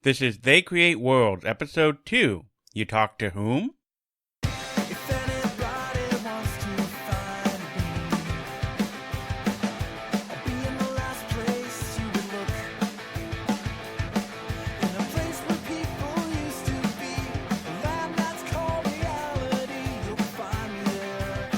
This is They Create Worlds, Episode 2. You talk to whom? If anybody wants to find me, I'll be in the last place you would look. In a place where people used to be, a land that's called reality. You'll find me there.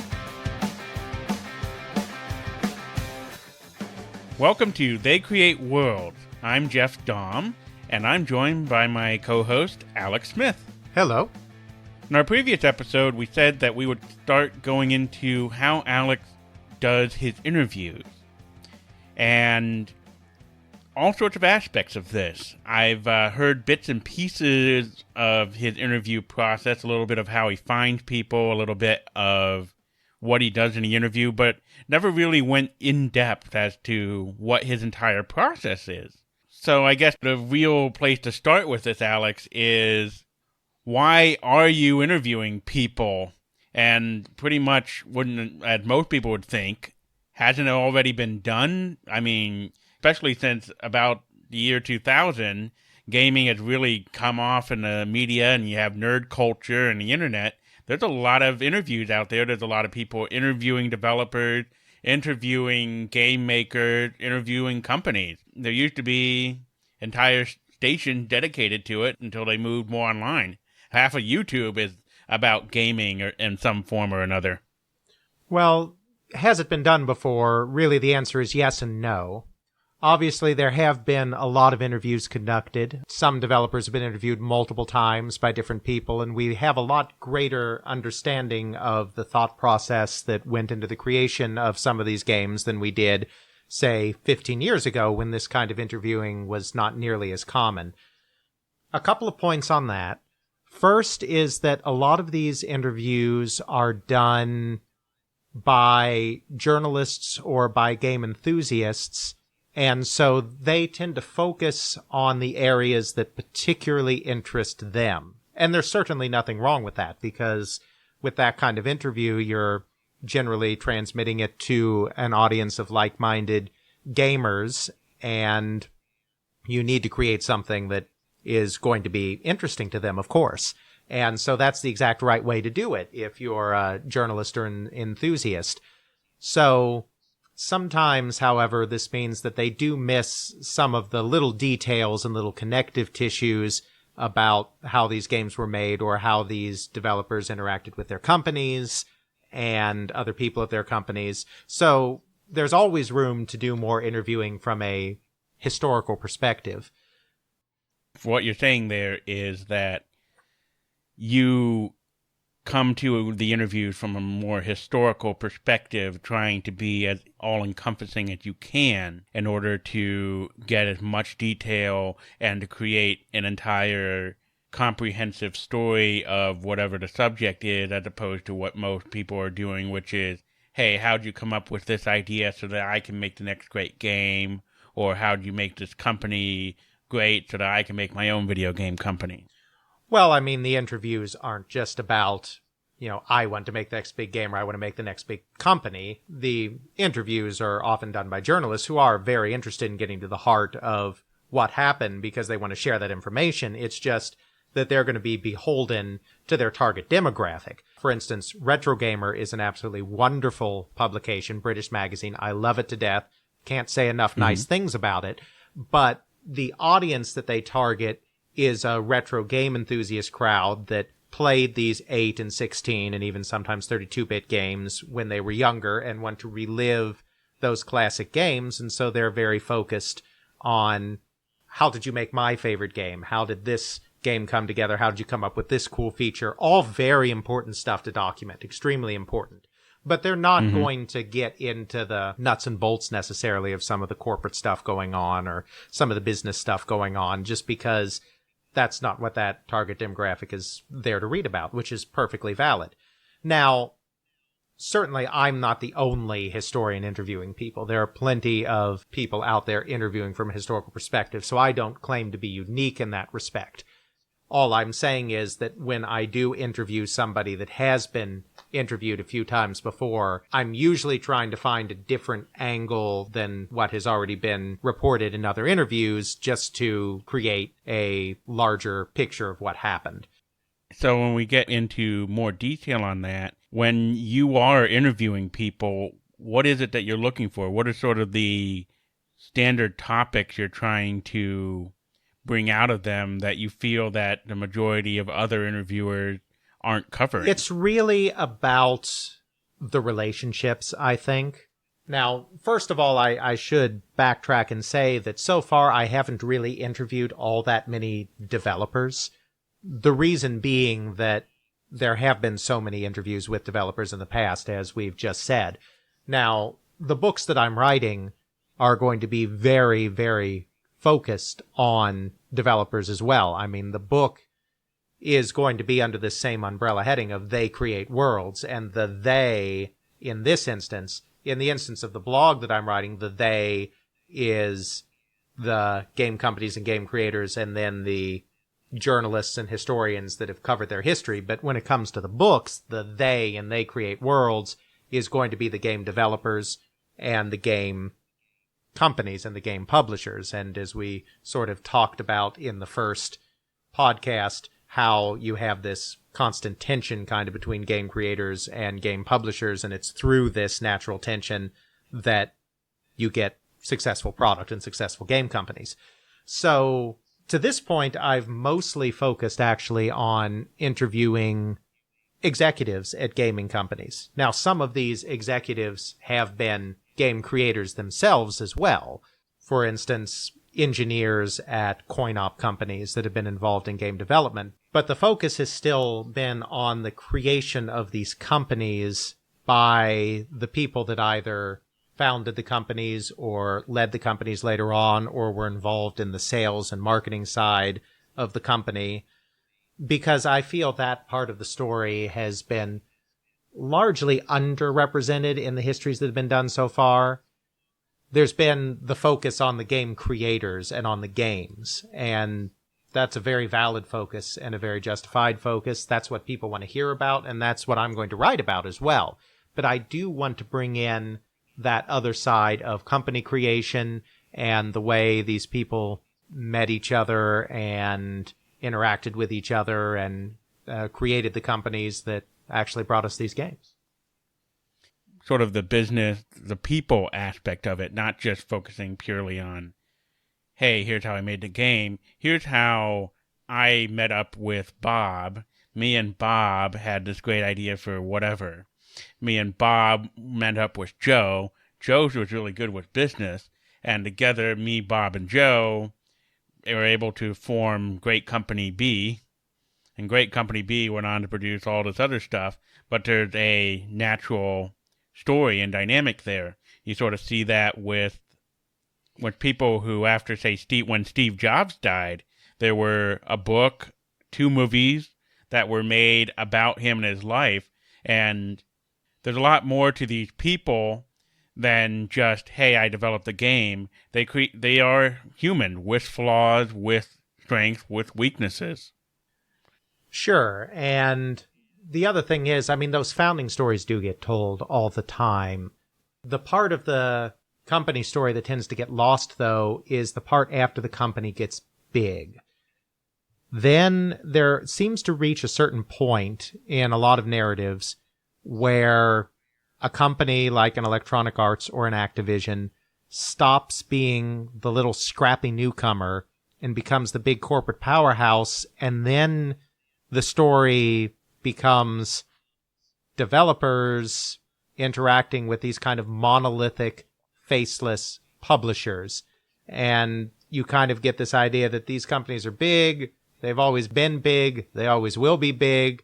Welcome to They Create Worlds. I'm Jeff Dahm, and I'm joined by my co-host, Alex Smith. Hello. In our previous episode, we said that we would start going into how Alex does his interviews, and all sorts of aspects of this. I've heard bits and pieces of his interview process, a little bit of how he finds people, a little bit of what he does in the interview, but never really went in depth as to what his entire process is. So I guess the real place to start with this, Alex, is why are you interviewing people? And pretty much, wouldn't, as most people would think, hasn't it already been done? I mean, especially since about the year 2000, gaming has really come off in the media, and you have nerd culture and the internet. There's a lot of interviews out there. There's a lot of people interviewing developers, interviewing game makers, interviewing companies. There used to be entire stations dedicated to it until they moved more online. Half of YouTube is about gaming or in some form or another. Well, has it been done before? Really, the answer is yes and no. Obviously, there have been a lot of interviews conducted. Some developers have been interviewed multiple times by different people, and we have a lot greater understanding of the thought process that went into the creation of some of these games than we did, say, 15 years ago when this kind of interviewing was not nearly as common. A couple of points on that. First is that a lot of these interviews are done by journalists or by game enthusiasts, and so they tend to focus on the areas that particularly interest them. And there's certainly nothing wrong with that, because with that kind of interview, you're generally transmitting it to an audience of like-minded gamers, and you need to create something that is going to be interesting to them, of course. And so that's the exact right way to do it if you're a journalist or an enthusiast. So sometimes, however, this means that they do miss some of the little details and little connective tissues about how these games were made or how these developers interacted with their companies and other people at their companies. So there's always room to do more interviewing from a historical perspective. What you're saying there is that you come to the interviews from a more historical perspective, trying to be as all-encompassing as you can in order to get as much detail and to create an entire comprehensive story of whatever the subject is, as opposed to what most people are doing, which is, hey, how'd you come up with this idea so that I can make the next great game? Or how'd you make this company great so that I can make my own video game company? Well, I mean, the interviews aren't just about, I want to make the next big game or I want to make the next big company. The interviews are often done by journalists who are very interested in getting to the heart of what happened because they want to share that information. It's just that they're going to be beholden to their target demographic. For instance, Retro Gamer is an absolutely wonderful publication, British magazine. I love it to death. Can't say enough nice things about it. But the audience that they target is a retro game enthusiast crowd that played these 8 and 16 and even sometimes 32-bit games when they were younger and want to relive those classic games. And so they're very focused on, how did you make my favorite game? How did this game come together? How did you come up with this cool feature? All very important stuff to document, extremely important. But they're not going to get into the nuts and bolts necessarily of some of the corporate stuff going on or some of the business stuff going on, just because that's not what that target demographic is there to read about, which is perfectly valid. Now, certainly I'm not the only historian interviewing people. There are plenty of people out there interviewing from a historical perspective, so I don't claim to be unique in that respect. All I'm saying is that when I do interview somebody that has been interviewed a few times before, I'm usually trying to find a different angle than what has already been reported in other interviews, just to create a larger picture of what happened. So when we get into more detail on that, when you are interviewing people, what is it that you're looking for? What are sort of the standard topics you're trying to bring out of them that you feel that the majority of other interviewers aren't covering? It's really about the relationships, I think. Now, first of all, I should backtrack and say that so far I haven't really interviewed all that many developers. The reason being that there have been so many interviews with developers in the past, as we've just said. Now, the books that I'm writing are going to be very, very focused on developers as well. I mean, the book is going to be under the same umbrella heading of They Create Worlds, and the they, in this instance, in the instance of the blog that I'm writing, the they is the game companies and game creators, and then the journalists and historians that have covered their history. But when it comes to the books, the they and They Create Worlds is going to be the game developers and the game companies and the game publishers. And as we sort of talked about in the first podcast, how you have this constant tension kind of between game creators and game publishers, and it's through this natural tension that you get successful product and successful game companies. So to this point, I've mostly focused actually on interviewing executives at gaming companies. Now, some of these executives have been game creators themselves as well. For instance, engineers at coin-op companies that have been involved in game development. But the focus has still been on the creation of these companies by the people that either founded the companies or led the companies later on, or were involved in the sales and marketing side of the company, because I feel that part of the story has been largely underrepresented in the histories that have been done so far. There's been the focus on the game creators and on the games, and that's a very valid focus and a very justified focus. That's what people want to hear about, and that's what I'm going to write about as well. But I do want to bring in that other side of company creation and the way these people met each other and interacted with each other and created the companies that actually brought us these games. Sort of the business, the people aspect of it, not just focusing purely on, hey, here's how I made the game. Here's how I met up with Bob. Me and Bob had this great idea for whatever. Me and Bob met up with Joe. Joe was really good with business. And together, me, Bob, and Joe were able to form Great Company B. And Great Company B went on to produce all this other stuff. But there's a natural story and dynamic there. You sort of see that with people who, after, say, when Steve Jobs died, there were a book, 2 movies that were made about him and his life. And there's a lot more to these people than just, hey, I developed the game. They are human, with flaws, with strengths, with weaknesses. Sure, and the other thing is, I mean, those founding stories do get told all the time. The part of the company story that tends to get lost, though, is the part after the company gets big. Then there seems to reach a certain point in a lot of narratives where a company like an Electronic Arts or an Activision stops being the little scrappy newcomer and becomes the big corporate powerhouse, and then the story becomes developers interacting with these kind of monolithic, faceless publishers. And you kind of get this idea that these companies are big, they've always been big, they always will be big,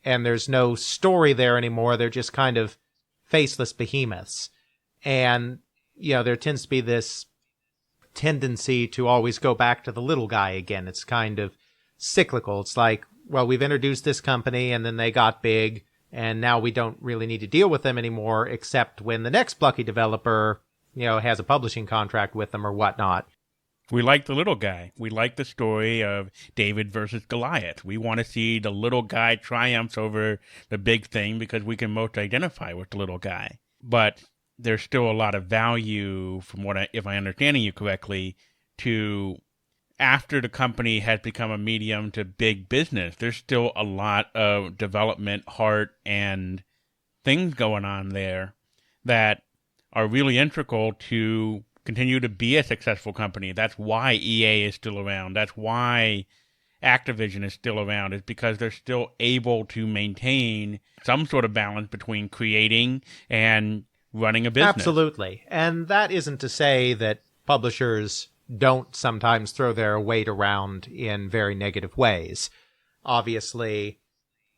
and there's no story there anymore. They're just kind of faceless behemoths. And, you know, there tends to be this tendency to always go back to the little guy again. It's kind of cyclical. It's like, well, we've introduced this company and then they got big, and now we don't really need to deal with them anymore, except when the next plucky developer, you know, has a publishing contract with them or whatnot. We like the little guy. We like the story of David versus Goliath. We want to see the little guy triumphs over the big thing because we can most identify with the little guy. But there's still a lot of value, from if I'm understanding you correctly, to after the company has become a medium to big business, there's still a lot of development, heart, and things going on there that are really integral to continue to be a successful company. That's why EA is still around. That's why Activision is still around, is because they're still able to maintain some sort of balance between creating and running a business. Absolutely. And that isn't to say that publishers don't sometimes throw their weight around in very negative ways. Obviously,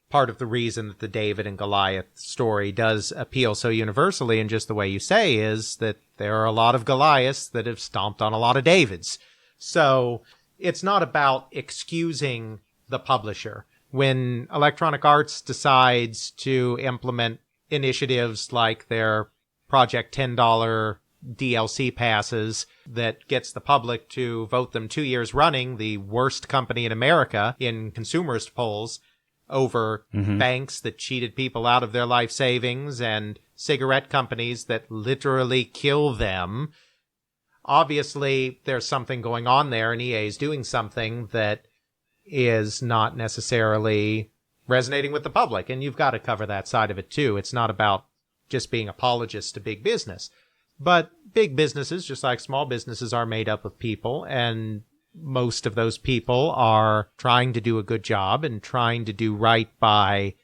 part of the reason that the David and Goliath story does appeal so universally in just the way you say is that there are a lot of Goliaths that have stomped on a lot of Davids. So it's not about excusing the publisher. When Electronic Arts decides to implement initiatives like their Project $10 DLC passes that gets the public to vote them 2 years running the worst company in America in consumerist polls over banks that cheated people out of their life savings and cigarette companies that literally kill them. Obviously, there's something going on there, and EA is doing something that is not necessarily resonating with the public, and you've got to cover that side of it too. It's not about just being apologists to big business. But big businesses, just like small businesses, are made up of people, and most of those people are trying to do a good job and trying to do right by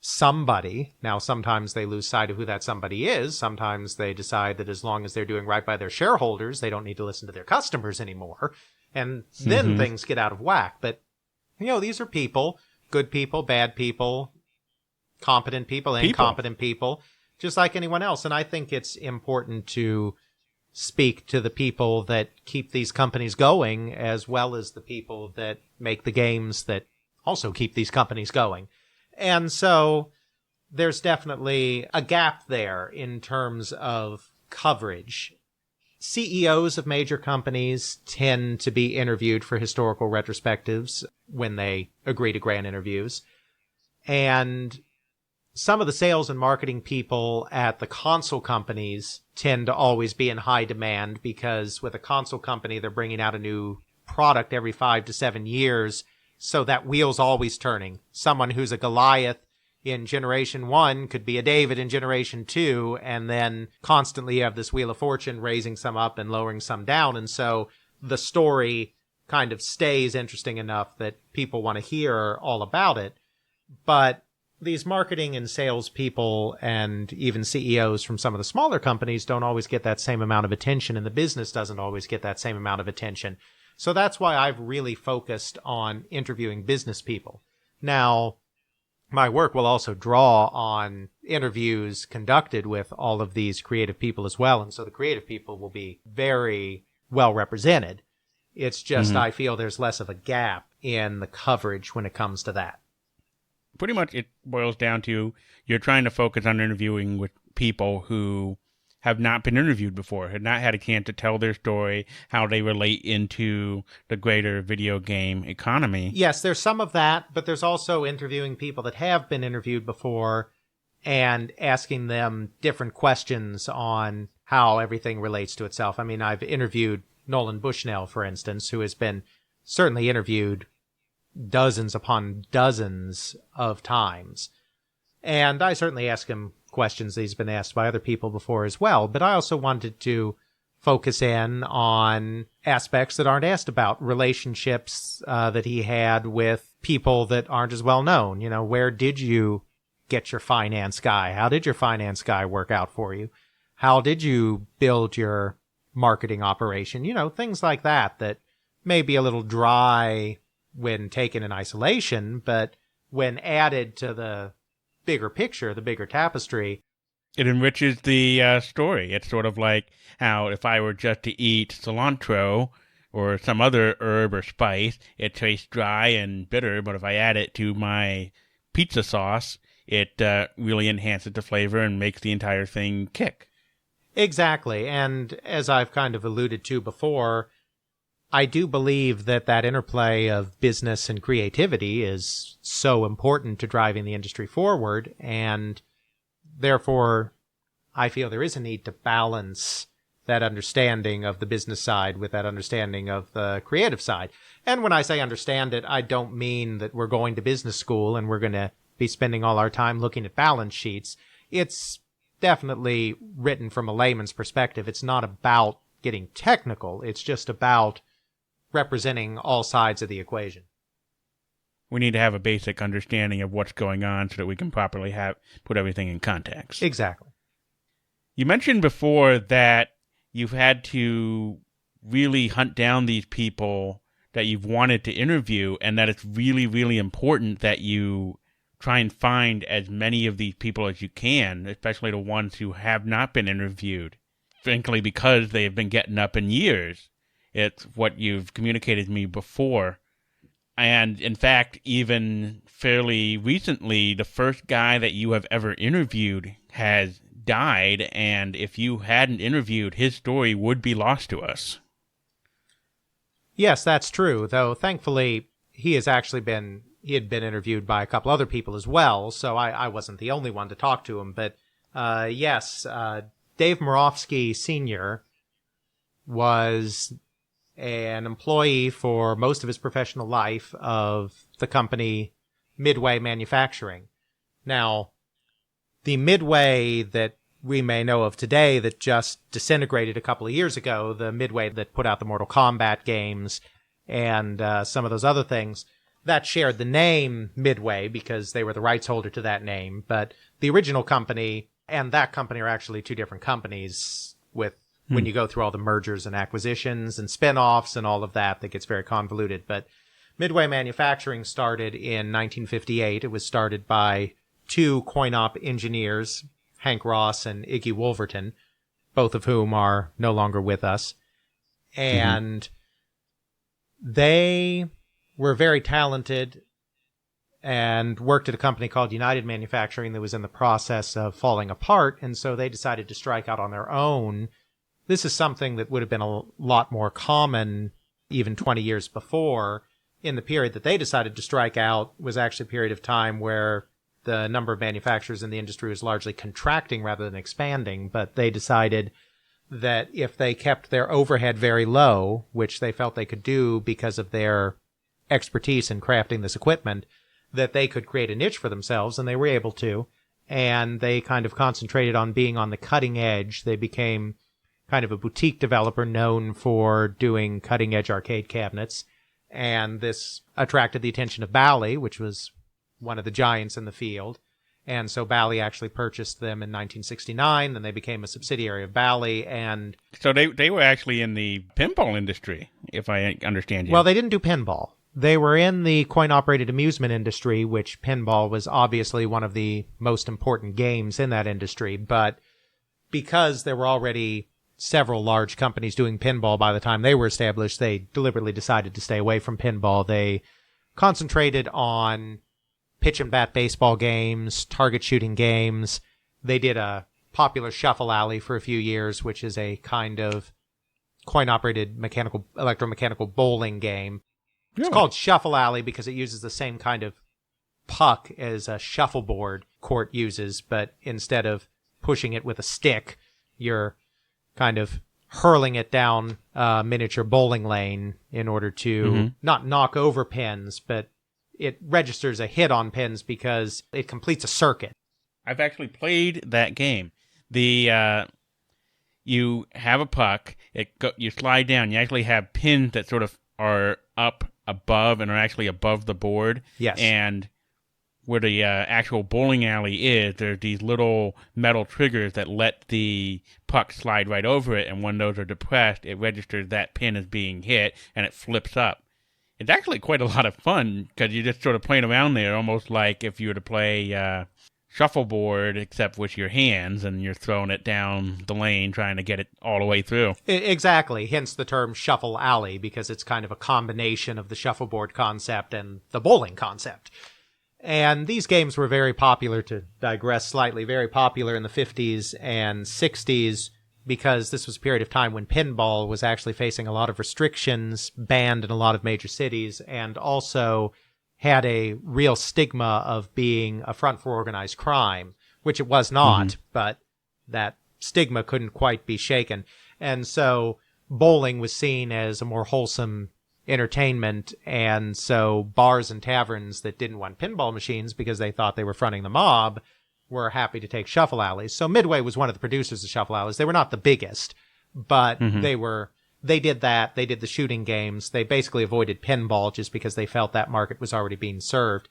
somebody. Now, sometimes they lose sight of who that somebody is. Sometimes they decide that as long as they're doing right by their shareholders, they don't need to listen to their customers anymore. And then things get out of whack. But, these are people, good people, bad people, competent people, incompetent people, just like anyone else. And I think it's important to speak to the people that keep these companies going, as well as the people that make the games that also keep these companies going. And so there's definitely a gap there in terms of coverage. CEOs of major companies tend to be interviewed for historical retrospectives when they agree to grant interviews. And some of the sales and marketing people at the console companies tend to always be in high demand because with a console company, they're bringing out a new product every 5 to 7 years. So that wheel's always turning. Someone who's a Goliath in Generation 1 could be a David in Generation 2, and then constantly you have this Wheel of Fortune raising some up and lowering some down. And so the story kind of stays interesting enough that people want to hear all about it. But these marketing and sales people and even CEOs from some of the smaller companies don't always get that same amount of attention, and the business doesn't always get that same amount of attention. So that's why I've really focused on interviewing business people. Now, my work will also draw on interviews conducted with all of these creative people as well, and so the creative people will be very well represented. It's just I feel there's less of a gap in the coverage when it comes to that. Pretty much it boils down to you're trying to focus on interviewing with people who have not been interviewed before, have not had a chance to tell their story, how they relate into the greater video game economy. Yes, there's some of that, but there's also interviewing people that have been interviewed before and asking them different questions on how everything relates to itself. I mean, I've interviewed Nolan Bushnell, for instance, who has been certainly interviewed dozens upon dozens of times. And I certainly ask him questions that he's been asked by other people before as well. But I also wanted to focus in on aspects that aren't asked about, relationships that he had with people that aren't as well known. Where did you get your finance guy? How did your finance guy work out for you? How did you build your marketing operation? Things like that may be a little dry when taken in isolation, but when added to the bigger picture, the bigger tapestry, it enriches the story. It's sort of like how if I were just to eat cilantro or some other herb or spice, it tastes dry and bitter, but if I add it to my pizza sauce, it really enhances the flavor and makes the entire thing kick. Exactly. And as I've kind of alluded to before, I do believe that that interplay of business and creativity is so important to driving the industry forward, and therefore I feel there is a need to balance that understanding of the business side with that understanding of the creative side. And when I say understand it, I don't mean that we're going to business school and we're going to be spending all our time looking at balance sheets. It's definitely written from a layman's perspective. It's not about getting technical. It's just about representing all sides of the equation. We need to have a basic understanding of what's going on so that we can properly put everything in context. Exactly. You mentioned before that you've had to really hunt down these people that you've wanted to interview, and that it's really, really important that you try and find as many of these people as you can, especially the ones who have not been interviewed, frankly, because they have been getting up in years. It's what you've communicated to me before. And in fact, even fairly recently, the first guy that you have ever interviewed has died, and if you hadn't interviewed, his story would be lost to us. Yes, that's true, though thankfully he had been interviewed by a couple other people as well, so I wasn't the only one to talk to him. But yes, Dave Morofsky Sr. was an employee for most of his professional life of the company Midway Manufacturing. Now, the Midway that we may know of today that just disintegrated a couple of years ago, the Midway that put out the Mortal Kombat games and some of those other things, that shared the name Midway because they were the rights holder to that name. But the original company and that company are actually two different companies with when you go through all the mergers and acquisitions and spin-offs and all of that gets very convoluted. But Midway Manufacturing started in 1958. It was started by two coin-op engineers, Hank Ross and Iggy Wolverton, both of whom are no longer with us. And they were very talented and worked at a company called United Manufacturing that was in the process of falling apart, and so they decided to strike out on their own. This is something that would have been a lot more common even 20 years before. In the period that they decided to strike out was actually a period of time where the number of manufacturers in the industry was largely contracting rather than expanding, but they decided that if they kept their overhead very low, which they felt they could do because of their expertise in crafting this equipment, that they could create a niche for themselves, and they were able to. And they kind of concentrated on being on the cutting edge. They became kind of a boutique developer known for doing cutting-edge arcade cabinets. And this attracted the attention of Bally, which was one of the giants in the field. And so Bally actually purchased them in 1969. Then they became a subsidiary of Bally. And so they were actually in the pinball industry, if I understand you. Well, they didn't do pinball. They were in the coin-operated amusement industry, which pinball was obviously one of the most important games in that industry. But because there were already several large companies doing pinball by the time they were established, they deliberately decided to stay away from pinball. They concentrated on pitch and bat baseball games, target shooting games. They did a popular Shuffle Alley for a few years, which is a kind of coin-operated electromechanical bowling game. Really? It's called Shuffle Alley because it uses the same kind of puck as a shuffleboard court uses, but instead of pushing it with a stick, you're kind of hurling it down a miniature bowling lane in order to not knock over pins, but it registers a hit on pins because it completes a circuit. I've actually played that game. You have a puck, you slide down, you actually have pins that sort of are up above and are actually above the board. Yes. And where the actual bowling alley is, there's these little metal triggers that let the puck slide right over it, and when those are depressed, it registers that pin as being hit, and it flips up. It's actually quite a lot of fun, because you're just sort of playing around there, almost like if you were to play shuffleboard, except with your hands, and you're throwing it down the lane, trying to get it all the way through. Exactly, hence the term Shuffle Alley, because it's kind of a combination of the shuffleboard concept and the bowling concept. And these games were very popular, to digress slightly, very popular in the 50s and 60s because this was a period of time when pinball was actually facing a lot of restrictions, banned in a lot of major cities, and also had a real stigma of being a front for organized crime, which it was not, but that stigma couldn't quite be shaken. And so bowling was seen as a more wholesome entertainment, and so bars and taverns that didn't want pinball machines because they thought they were fronting the mob were happy to take shuffle alleys. So Midway was one of the producers of shuffle alleys. They were not the biggest, but they did that. They did the shooting games. They basically avoided pinball just because they felt that market was already being served.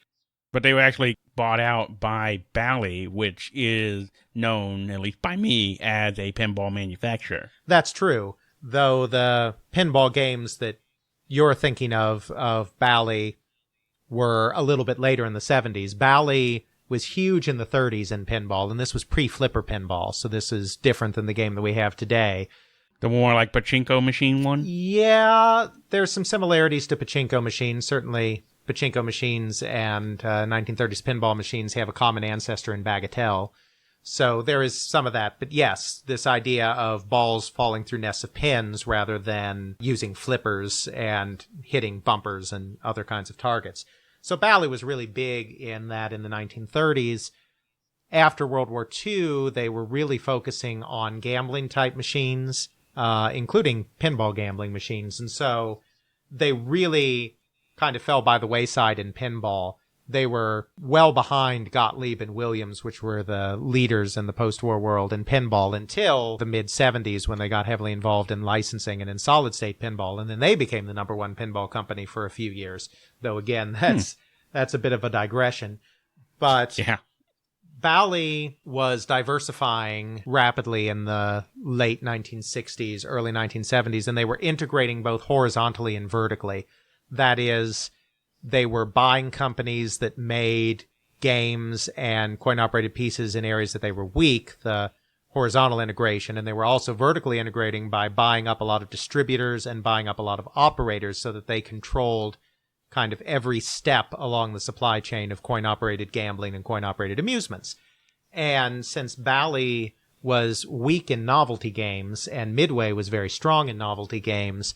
But they were actually bought out by Bally, which is known, at least by me, as a pinball manufacturer. That's true, though the pinball games that you're thinking of Bally were a little bit later in the 70s. Bally was huge in the 30s in pinball, and this was pre-flipper pinball, so this is different than the game that we have today. The more like pachinko machine one? Yeah, there's some similarities to pachinko machines. Certainly, pachinko machines and 1930s pinball machines have a common ancestor in bagatelle. So there is some of that. But yes, this idea of balls falling through nests of pins rather than using flippers and hitting bumpers and other kinds of targets. So Bally was really big in that in the 1930s. After World War II, they were really focusing on gambling-type machines, including pinball gambling machines. And so they really kind of fell by the wayside in pinball. They were well behind Gottlieb and Williams, which were the leaders in the post-war world in pinball until the mid-70s when they got heavily involved in licensing and in solid-state pinball. And then they became the number one pinball company for a few years. Though, again, that's a bit of a digression. But yeah. Bally was diversifying rapidly in the late 1960s, early 1970s, and they were integrating both horizontally and vertically. That is, they were buying companies that made games and coin-operated pieces in areas that they were weak, the horizontal integration, and they were also vertically integrating by buying up a lot of distributors and buying up a lot of operators so that they controlled kind of every step along the supply chain of coin-operated gambling and coin-operated amusements. And since Bally was weak in novelty games and Midway was very strong in novelty games,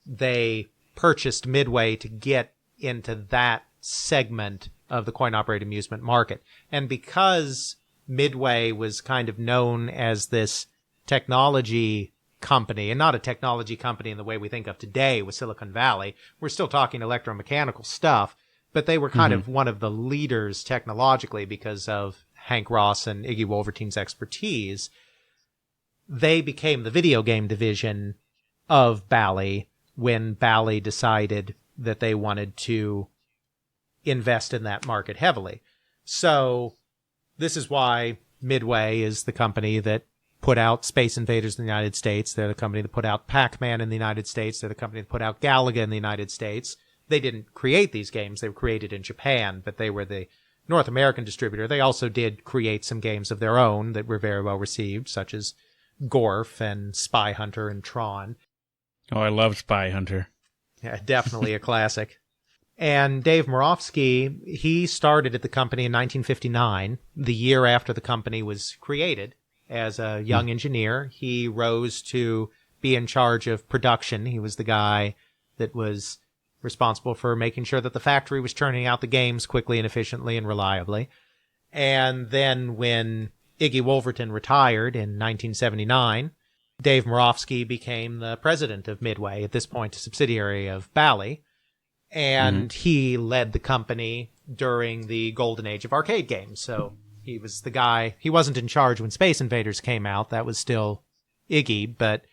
they purchased Midway to get into that segment of the coin-operated amusement market. And because Midway was kind of known as this technology company, and not a technology company in the way we think of today with Silicon Valley, we're still talking electromechanical stuff, but they were kind of one of the leaders technologically because of Hank Ross and Iggy Wolvertine's expertise. They became the video game division of Bally when Bally decided that they wanted to invest in that market heavily. So this is why Midway is the company that put out Space Invaders in the United States. They're the company that put out Pac-Man in the United States. They're the company that put out Galaga in the United States. They didn't create these games. They were created in Japan, but they were the North American distributor. They also did create some games of their own that were very well received, such as Gorf and Spy Hunter and Tron. Oh, I love Spy Hunter. Yeah, definitely a classic. And Dave Moravsky, he started at the company in 1959, the year after the company was created. As a young engineer, he rose to be in charge of production. He was the guy that was responsible for making sure that the factory was churning out the games quickly and efficiently and reliably. And then when Iggy Wolverton retired in 1979, Dave Moravsky became the president of Midway, at this point a subsidiary of Bally, and he led the company during the golden age of arcade games. So he was the guy. He wasn't in charge when Space Invaders came out. That was still Iggy, but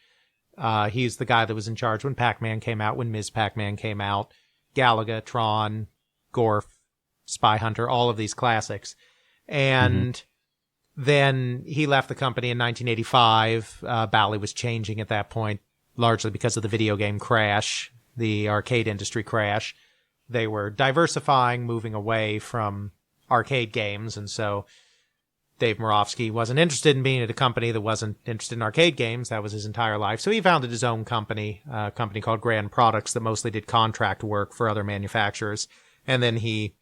he's the guy that was in charge when Pac-Man came out, when Ms. Pac-Man came out, Galaga, Tron, Gorf, Spy Hunter, all of these classics. And then he left the company in 1985. Bally was changing at that point, largely because of the video game crash, the arcade industry crash. They were diversifying, moving away from arcade games, and so Dave Moravsky wasn't interested in being at a company that wasn't interested in arcade games. That was his entire life. So he founded his own company, a company called Grand Products that mostly did contract work for other manufacturers. And then he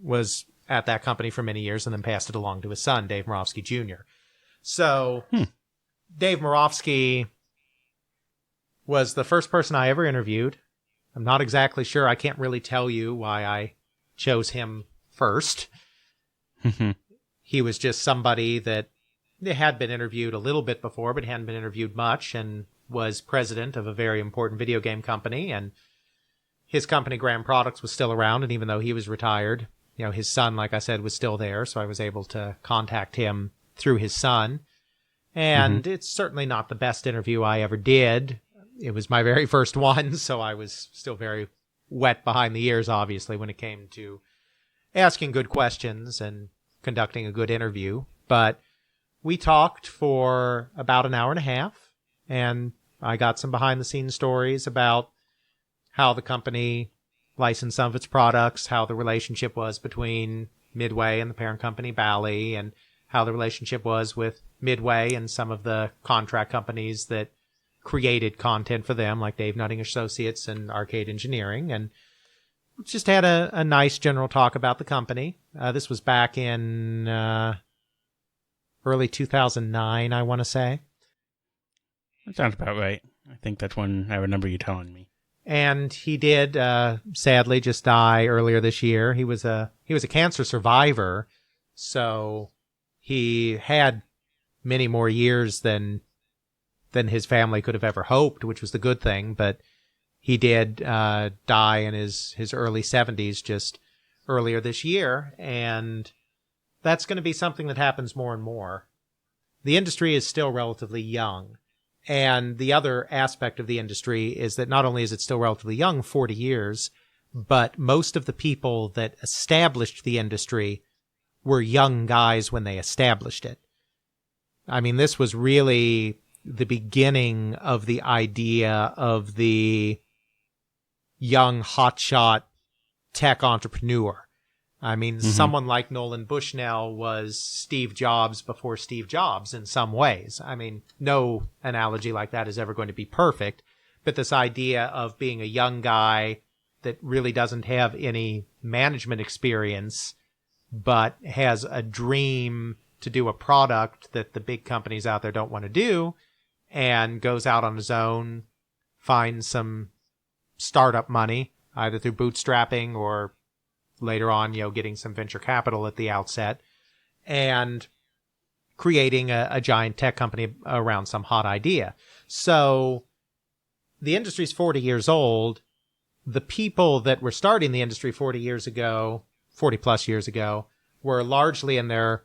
was at that company for many years and then passed it along to his son, Dave Moravsky Jr. So Dave Moravsky was the first person I ever interviewed. I'm not exactly sure. I can't really tell you why I chose him first. He was just somebody that had been interviewed a little bit before, but hadn't been interviewed much, and was president of a very important video game company. And his company, Graham Products, was still around. And even though he was retired, his son, like I said, was still there. So I was able to contact him through his son. And it's certainly not the best interview I ever did. It was my very first one, so I was still very wet behind the ears, obviously, when it came to asking good questions and conducting a good interview. But we talked for about an hour and a half, and I got some behind-the-scenes stories about how the company licensed some of its products, how the relationship was between Midway and the parent company, Bally, and how the relationship was with Midway and some of the contract companies that created content for them, like Dave Nutting Associates and Arcade Engineering, and just had a nice general talk about the company. This was back in early 2009, I want to say. That sounds about right. I think that's when I remember you telling me. And he did, sadly, just die earlier this year. He was a cancer survivor, so he had many more years than his family could have ever hoped, which was the good thing. But he did die in his early 70s just earlier this year, and that's going to be something that happens more and more. The industry is still relatively young, and the other aspect of the industry is that not only is it still relatively young, 40 years, but most of the people that established the industry were young guys when they established it. I mean, this was really the beginning of the idea of the young hotshot tech entrepreneur. I mean, someone like Nolan Bushnell was Steve Jobs before Steve Jobs in some ways. I mean, no analogy like that is ever going to be perfect, but this idea of being a young guy that really doesn't have any management experience, but has a dream to do a product that the big companies out there don't want to do, and goes out on his own, finds some startup money, either through bootstrapping or later on, getting some venture capital at the outset, and creating a giant tech company around some hot idea. So the industry's 40 years old. The people that were starting the industry 40 plus years ago, were largely in their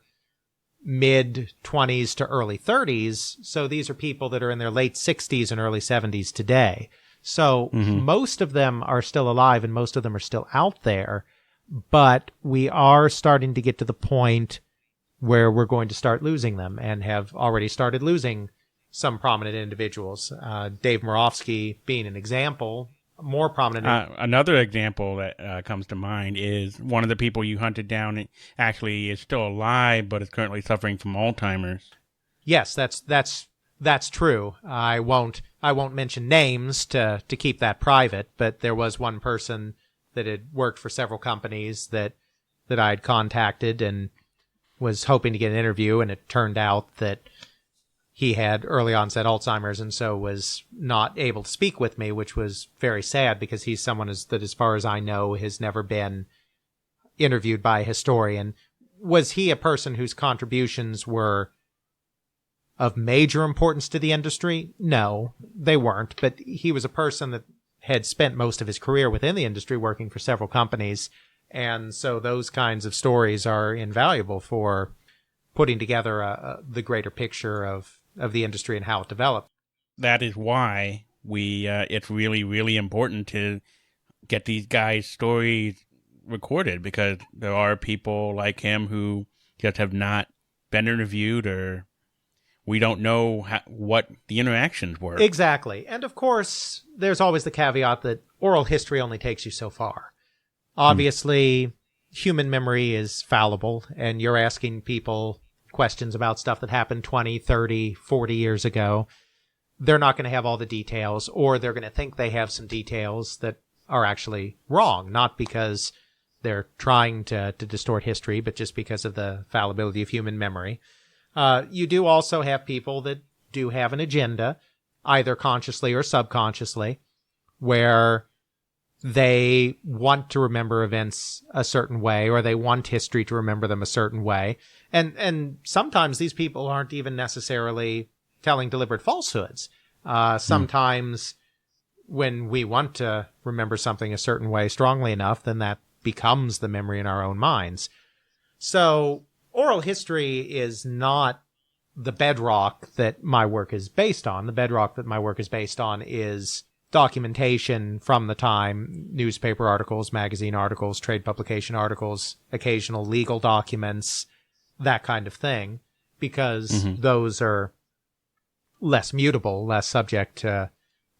mid-20s to early 30s. So these are people that are in their late 60s and early 70s today. So most of them are still alive and most of them are still out there. But we are starting to get to the point where we're going to start losing them, and have already started losing some prominent individuals. Dave Moravsky being an example, more prominent. Another example that comes to mind is one of the people you hunted down actually is still alive, but is currently suffering from Alzheimer's. Yes, that's true. I won't mention names to keep that private, but there was one person that had worked for several companies that I had contacted and was hoping to get an interview, and it turned out that he had early onset Alzheimer's and so was not able to speak with me, which was very sad because he's someone that, as far as I know, has never been interviewed by a historian. Was he a person whose contributions were of major importance to the industry? No, they weren't, but he was a person that had spent most of his career within the industry working for several companies. And so those kinds of stories are invaluable for putting together the greater picture of the industry and how it developed. That is why it's really, really important to get these guys' stories recorded, because there are people like him who just have not been interviewed, or we don't know what the interactions were. Exactly. And of course, there's always the caveat that oral history only takes you so far. Obviously, human memory is fallible, and you're asking people questions about stuff that happened 20, 30, 40 years ago. They're not going to have all the details, or they're going to think they have some details that are actually wrong, not because they're trying to distort history, but just because of the fallibility of human memory. You do also have people that do have an agenda, either consciously or subconsciously, where they want to remember events a certain way, or they want history to remember them a certain way. And sometimes these people aren't even necessarily telling deliberate falsehoods. Sometimes when we want to remember something a certain way strongly enough, then that becomes the memory in our own minds. So oral history is not the bedrock that my work is based on. The bedrock that my work is based on is documentation from the time, newspaper articles, magazine articles, trade publication articles, occasional legal documents, that kind of thing, because those are less mutable, less subject to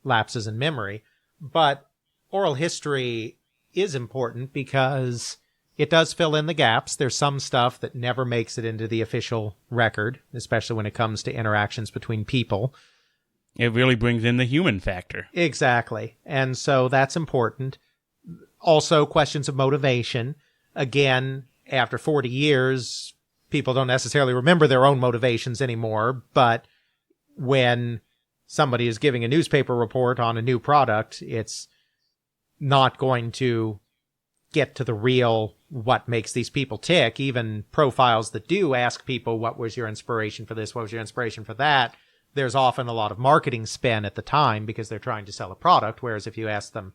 lapses in memory. But oral history is important because it does fill in the gaps. There's some stuff that never makes it into the official record, especially when it comes to interactions between people. It really brings in the human factor. Exactly. And so that's important. Also, questions of motivation. Again, after 40 years, people don't necessarily remember their own motivations anymore, but when somebody is giving a newspaper report on a new product, it's not going to get to the real what makes these people tick. Even profiles that do ask people, what was your inspiration for this? What was your inspiration for that? There's often a lot of marketing spin at the time because they're trying to sell a product. Whereas if you ask them,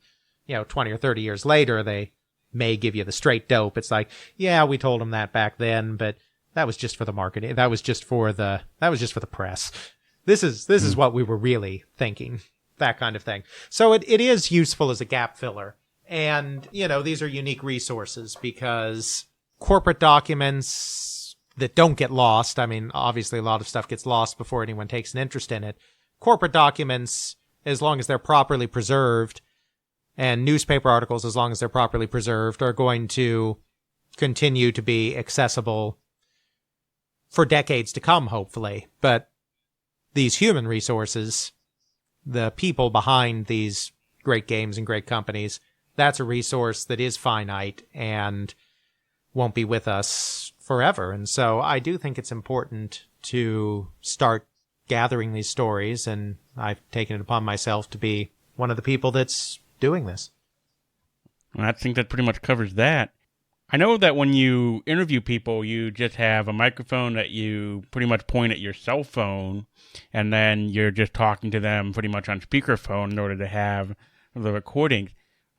20 or 30 years later, they may give you the straight dope. It's like, yeah, we told them that back then, but that was just for the marketing. That was just for the press. This is what we were really thinking, that kind of thing. So it is useful as a gap filler. And, these are unique resources because corporate documents that don't get lost, I mean, obviously a lot of stuff gets lost before anyone takes an interest in it. Corporate documents, as long as they're properly preserved, and newspaper articles, as long as they're properly preserved, are going to continue to be accessible for decades to come, hopefully. But these human resources, the people behind these great games and great companies, that's a resource that is finite and won't be with us forever. And so I do think it's important to start gathering these stories, and I've taken it upon myself to be one of the people that's doing this. Well, I think that pretty much covers that. I know that when you interview people, you just have a microphone that you pretty much point at your cell phone, and then you're just talking to them pretty much on speakerphone in order to have the recordings.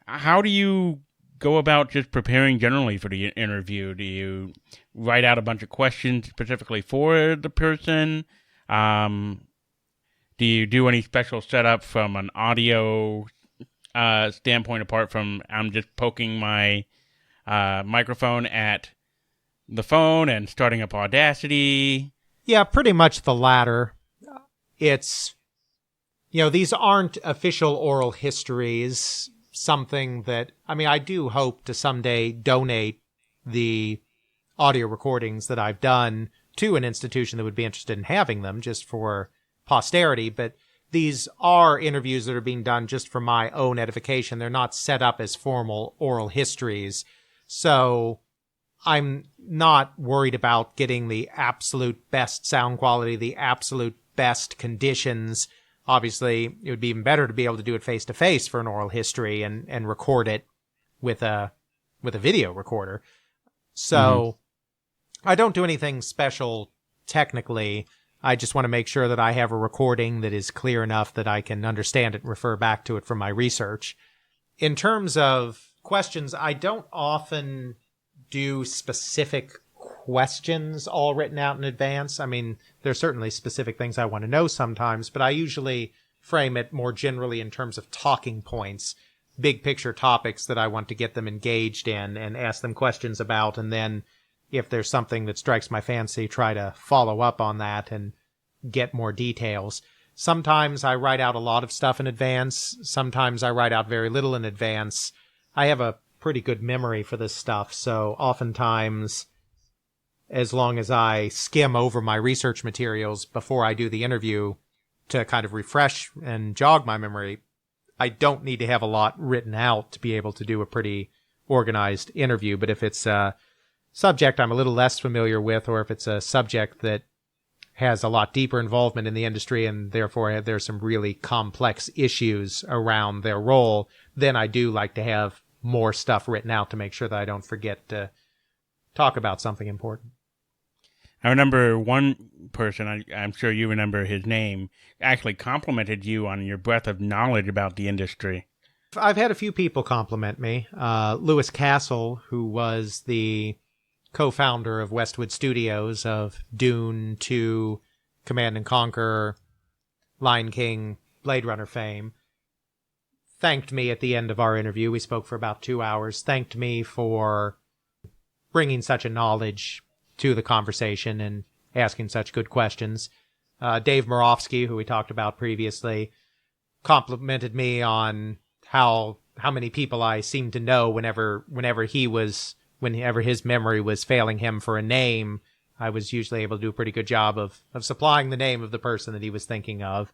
How do you go about just preparing generally for the interview? Do you write out a bunch of questions specifically for the person? Do you do any special setup from an audio standpoint apart from I'm just poking my microphone at the phone and starting up Audacity? Yeah, pretty much the latter. It's, these aren't official oral histories. Something that, I do hope to someday donate the audio recordings that I've done to an institution that would be interested in having them just for posterity. But these are interviews that are being done just for my own edification. They're not set up as formal oral histories. So I'm not worried about getting the absolute best sound quality, the absolute best conditions. Obviously, it would be even better to be able to do it face-to-face for an oral history and record it with a video recorder. So I don't do anything special technically. I just want to make sure that I have a recording that is clear enough that I can understand it and refer back to it from my research. In terms of questions, I don't often do specific questions all written out in advance. There's certainly specific things I want to know sometimes, but I usually frame it more generally in terms of talking points, big picture topics that I want to get them engaged in and ask them questions about. And then if there's something that strikes my fancy, try to follow up on that and get more details. Sometimes I write out a lot of stuff in advance. Sometimes I write out very little in advance. I have a pretty good memory for this stuff. So oftentimes, as long as I skim over my research materials before I do the interview to kind of refresh and jog my memory, I don't need to have a lot written out to be able to do a pretty organized interview. But if it's a subject I'm a little less familiar with, or if it's a subject that has a lot deeper involvement in the industry, and therefore there's some really complex issues around their role, then I do like to have more stuff written out to make sure that I don't forget to talk about something important. I remember one person, I'm sure you remember his name, actually complimented you on your breadth of knowledge about the industry. I've had a few people compliment me. Lewis Castle, who was the co-founder of Westwood Studios of Dune 2, Command and Conquer, Lion King, Blade Runner fame, thanked me at the end of our interview. We spoke for about 2 hours. Thanked me for bringing such a knowledge to the conversation and asking such good questions. Dave Murawski, who we talked about previously, complimented me on how many people I seemed to know whenever his memory was failing him for a name. I was usually able to do a pretty good job of supplying the name of the person that he was thinking of.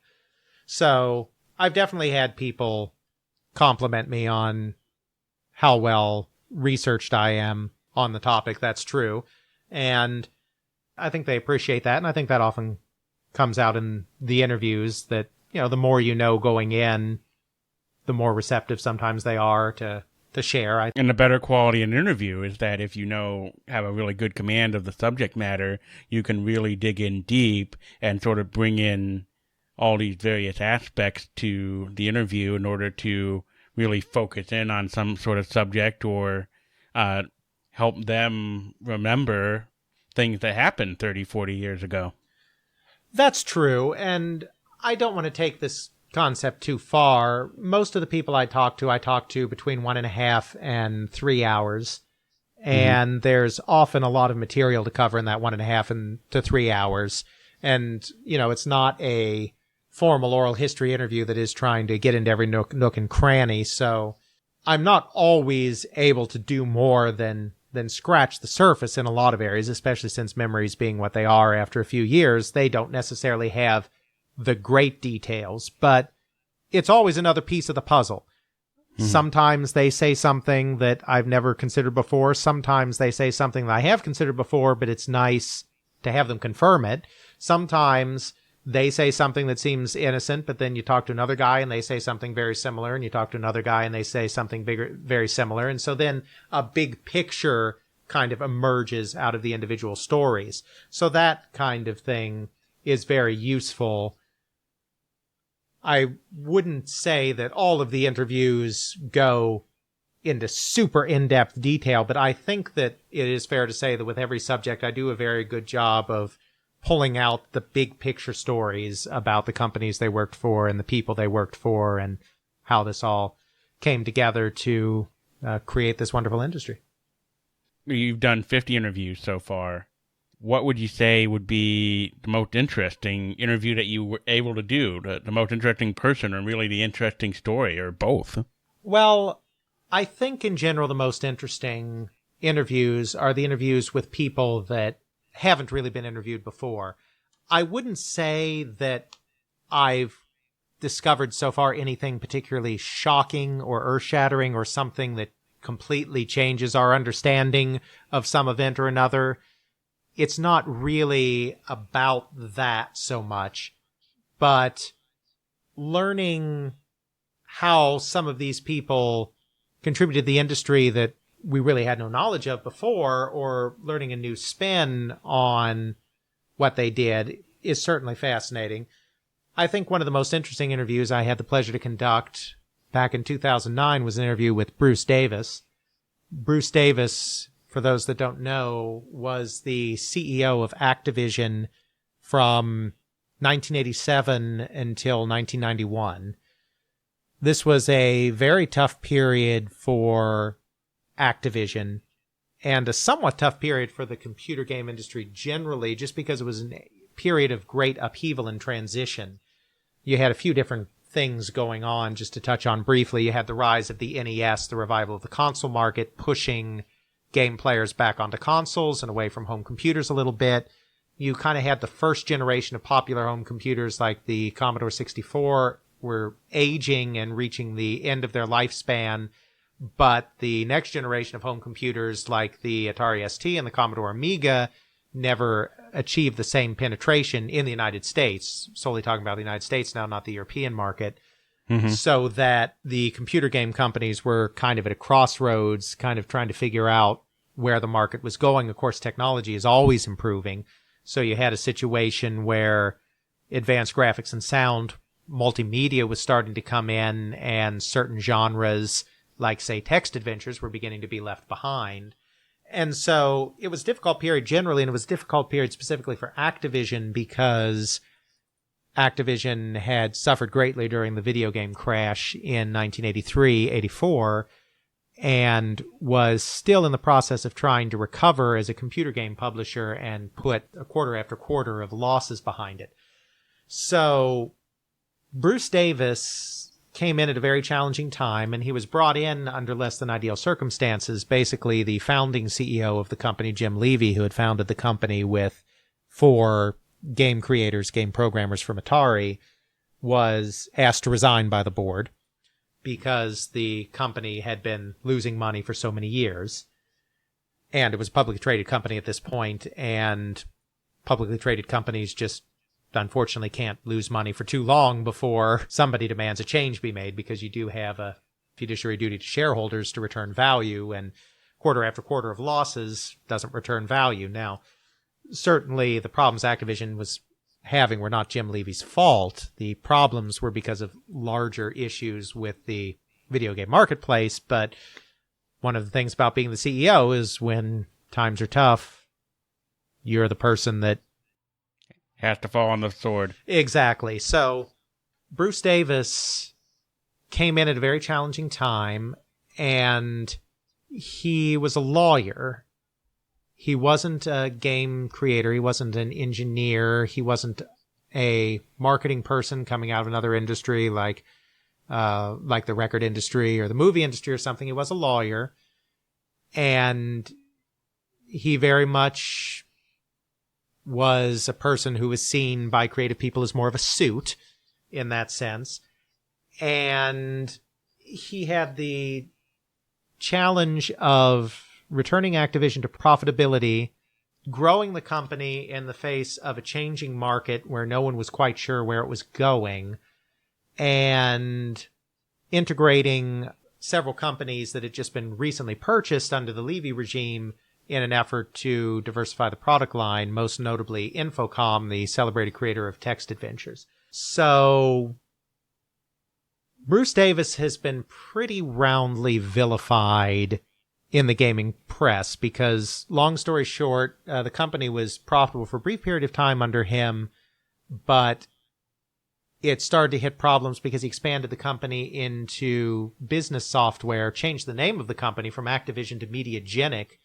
So I've definitely had people compliment me on how well researched I am on the topic. That's true. And I think they appreciate that. And I think that often comes out in the interviews that, the more you know going in, the more receptive sometimes they are to share. And the better quality in an interview is that if have a really good command of the subject matter, you can really dig in deep and sort of bring in all these various aspects to the interview in order to really focus in on some sort of subject or help them remember things that happened 30, 40 years ago. That's true, and I don't want to take this concept too far. Most of the people I talk to between 1.5 and 3 hours, and there's often a lot of material to cover in that 1.5 to 3 hours. And, it's not a formal oral history interview that is trying to get into every nook and cranny, so I'm not always able to do more than scratch the surface in a lot of areas, especially since memories being what they are after a few years. They don't necessarily have the great details, but it's always another piece of the puzzle. Sometimes they say something that I've never considered before. Sometimes they say something that I have considered before, but it's nice to have them confirm it. Sometimes they say something that seems innocent, but then you talk to another guy and they say something very similar, and you talk to another guy and they say something very similar. And so then a big picture kind of emerges out of the individual stories. So that kind of thing is very useful. I wouldn't say that all of the interviews go into super in-depth detail, but I think that it is fair to say that with every subject, I do a very good job of pulling out the big picture stories about the companies they worked for and the people they worked for and how this all came together to create this wonderful industry. You've done 50 interviews so far. What would you say would be the most interesting interview that you were able to do, the most interesting person, or really the interesting story, or both? Well, I think in general the most interesting interviews are the interviews with people that haven't really been interviewed before. I wouldn't say that I've discovered so far anything particularly shocking or earth-shattering or something that completely changes our understanding of some event or another. It's not really about that so much, but learning how some of these people contributed to the industry that we really had no knowledge of before, or learning a new spin on what they did, is certainly fascinating. I think one of the most interesting interviews I had the pleasure to conduct back in 2009 was an interview with Bruce Davis. Bruce Davis, for those that don't know, was the CEO of Activision from 1987 until 1991. This was a very tough period for Activision and a somewhat tough period for the computer game industry generally, just because it was a period of great upheaval and transition. You had a few different things going on. Just to touch on briefly, you had the rise of the NES, the revival of the console market, pushing game players back onto consoles and away from home computers a little bit. You kind of had the first generation of popular home computers like the Commodore 64 were aging and reaching the end of their lifespan, but the next generation of home computers like the Atari ST and the Commodore Amiga never achieved the same penetration in the United States, solely talking about the United States now, not the European market, so that the computer game companies were kind of at a crossroads, kind of trying to figure out where the market was going. Of course, technology is always improving. So you had a situation where advanced graphics and sound, multimedia was starting to come in, and certain genres, like, say, text adventures, were beginning to be left behind. And so it was a difficult period generally, and it was a difficult period specifically for Activision because Activision had suffered greatly during the video game crash in 1983-84 and was still in the process of trying to recover as a computer game publisher and put a quarter after quarter of losses behind it. So Bruce Davis came in at a very challenging time, and he was brought in under less than ideal circumstances. Basically, the founding CEO of the company, Jim Levy, who had founded the company with 4 game creators, game programmers from Atari, was asked to resign by the board because the company had been losing money for so many years. And it was a publicly traded company at this point, and publicly traded companies just unfortunately can't lose money for too long before somebody demands a change be made, because you do have a fiduciary duty to shareholders to return value, and quarter after quarter of losses doesn't return value. Now, certainly the problems Activision was having were not Jim Levy's fault. The problems were because of larger issues with the video game marketplace, but one of the things about being the CEO is when times are tough, you're the person that has to fall on the sword. Exactly. So Bruce Davis came in at a very challenging time, and he was a lawyer. He wasn't a game creator. He wasn't an engineer. He wasn't a marketing person coming out of another industry like the record industry or the movie industry or something. He was a lawyer, and he very much was a person who was seen by creative people as more of a suit in that sense. And he had the challenge of returning Activision to profitability, growing the company in the face of a changing market where no one was quite sure where it was going, and integrating several companies that had just been recently purchased under the Levy regime in an effort to diversify the product line, most notably Infocom, the celebrated creator of text adventures. So Bruce Davis has been pretty roundly vilified in the gaming press because, long story short, the company was profitable for a brief period of time under him, but it started to hit problems because he expanded the company into business software, changed the name of the company from Activision to Mediagenic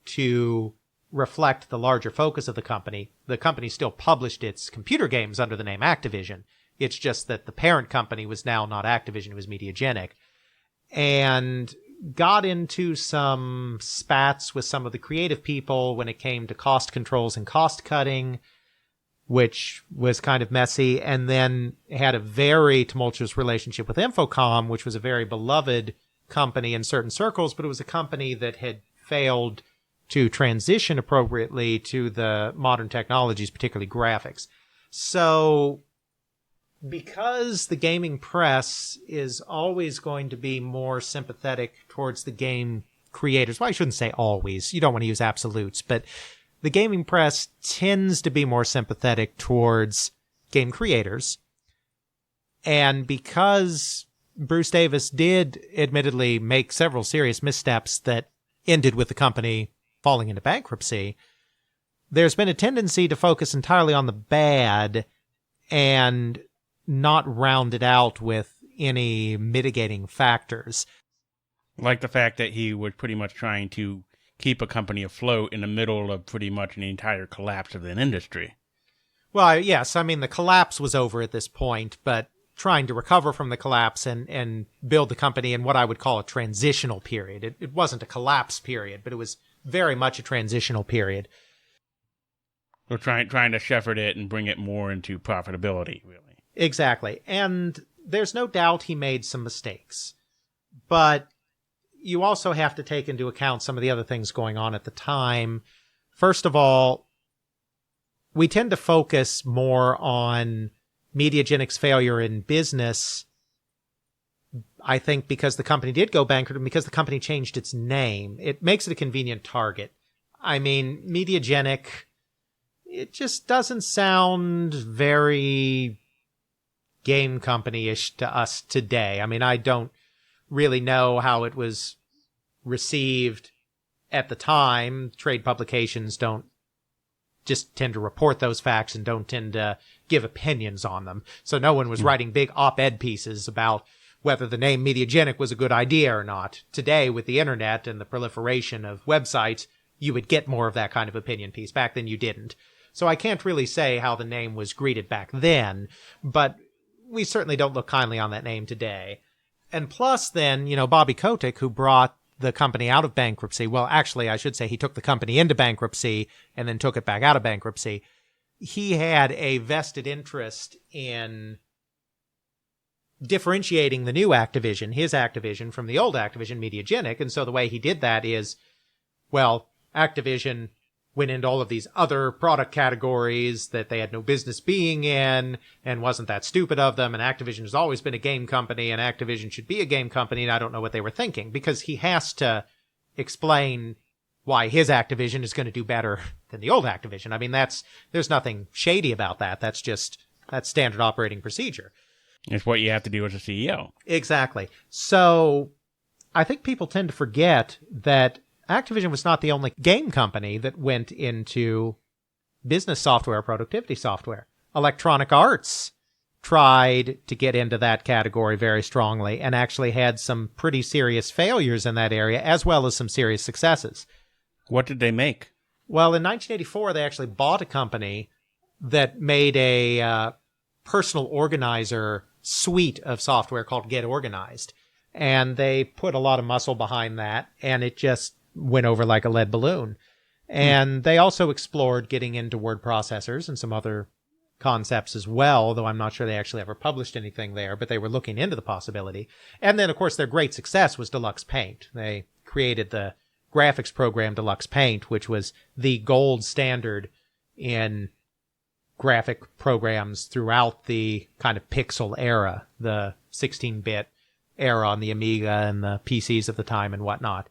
to reflect the larger focus of the company. The company still published its computer games under the name Activision. It's just that the parent company was now not Activision, it was Mediagenic. And got into some spats with some of the creative people when it came to cost controls and cost cutting, which was kind of messy, and then had a very tumultuous relationship with Infocom, which was a very beloved company in certain circles, but it was a company that had failed to transition appropriately to the modern technologies, particularly graphics. So because the gaming press is always going to be more sympathetic towards the game creators, well, I shouldn't say always, you don't want to use absolutes, but the gaming press tends to be more sympathetic towards game creators. And because Bruce Davis did admittedly make several serious missteps that ended with the company falling into bankruptcy, there's been a tendency to focus entirely on the bad and not round it out with any mitigating factors. Like the fact that he was pretty much trying to keep a company afloat in the middle of pretty much an entire collapse of an industry. Well, yes, I mean, the collapse was over at this point, but trying to recover from the collapse and build the company in what I would call a transitional period. It wasn't a collapse period, but it was very much a transitional period. So trying to shepherd it and bring it more into profitability, really. Exactly. And there's no doubt he made some mistakes. But you also have to take into account some of the other things going on at the time. First of all, we tend to focus more on Mediagenic's failure in business, I think because the company did go bankrupt and because the company changed its name. It makes it a convenient target. I mean, Mediagenic, it just doesn't sound very game company-ish to us today. I mean, I don't really know how it was received at the time. Trade publications don't just tend to report those facts and don't tend to give opinions on them. So no one was writing big op-ed pieces about whether the name Mediagenic was a good idea or not. Today, with the internet and the proliferation of websites, you would get more of that kind of opinion piece. Back then, you didn't. So I can't really say how the name was greeted back then, but we certainly don't look kindly on that name today. And plus then, Bobby Kotick, who brought the company out of bankruptcy, well, actually, I should say he took the company into bankruptcy and then took it back out of bankruptcy. He had a vested interest in differentiating the new Activision, his Activision, from the old Activision, Mediagenic. And so the way he did that is, well, Activision went into all of these other product categories that they had no business being in and wasn't that stupid of them. And Activision has always been a game company and Activision should be a game company. And I don't know what they were thinking, because he has to explain why his Activision is going to do better than the old Activision. I mean, there's nothing shady about that. That's standard operating procedure. It's what you have to do as a CEO. Exactly. So I think people tend to forget that Activision was not the only game company that went into business software, productivity software. Electronic Arts tried to get into that category very strongly and actually had some pretty serious failures in that area, as well as some serious successes. What did they make? Well, in 1984, they actually bought a company that made a personal organizer suite of software called Get Organized. And they put a lot of muscle behind that, and it just went over like a lead balloon. And they also explored getting into word processors and some other concepts as well, though I'm not sure they actually ever published anything there, but they were looking into the possibility. And then, of course, their great success was Deluxe Paint. They created the graphics program Deluxe Paint, which was the gold standard in graphic programs throughout the kind of pixel era, the 16-bit era on the Amiga and the PCs of the time and whatnot.